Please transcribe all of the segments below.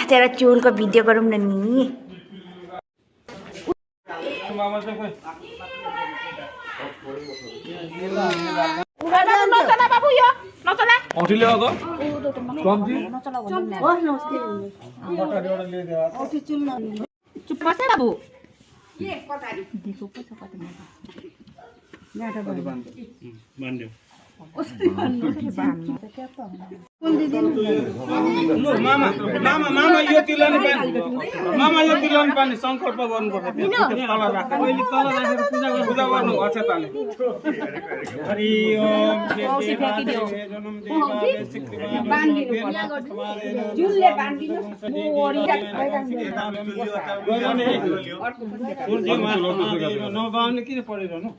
तेरा चूल को भिडियो गरौँ न नि। चुप बसे बाबु। मामा यो तिलन पानी संकल्प गर्नुपर्छ। तल राखेर पूजा गर्नु अक्षताले। हरि ओम जुलले बान्दिनु नबाउने किन परेरहनु।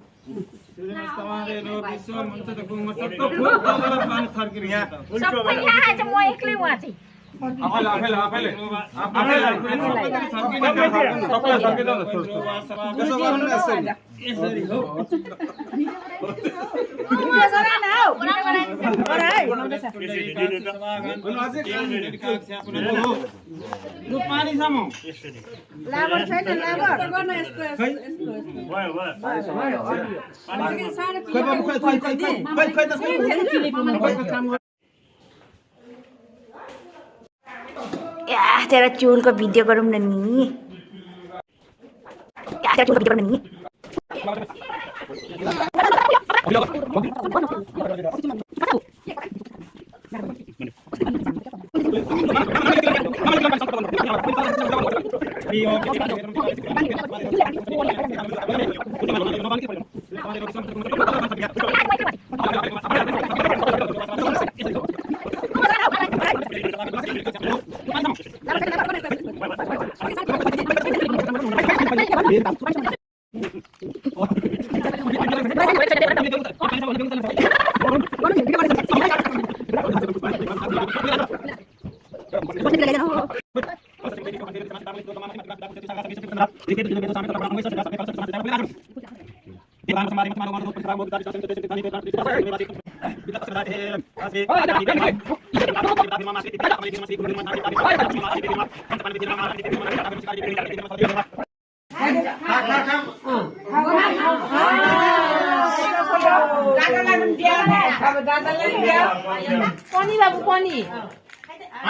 तेरा चूल को भिडियो गरौँ न नि। तेरा चूल को भिडियो गरौँ न नि। पानी बाबु पानी अब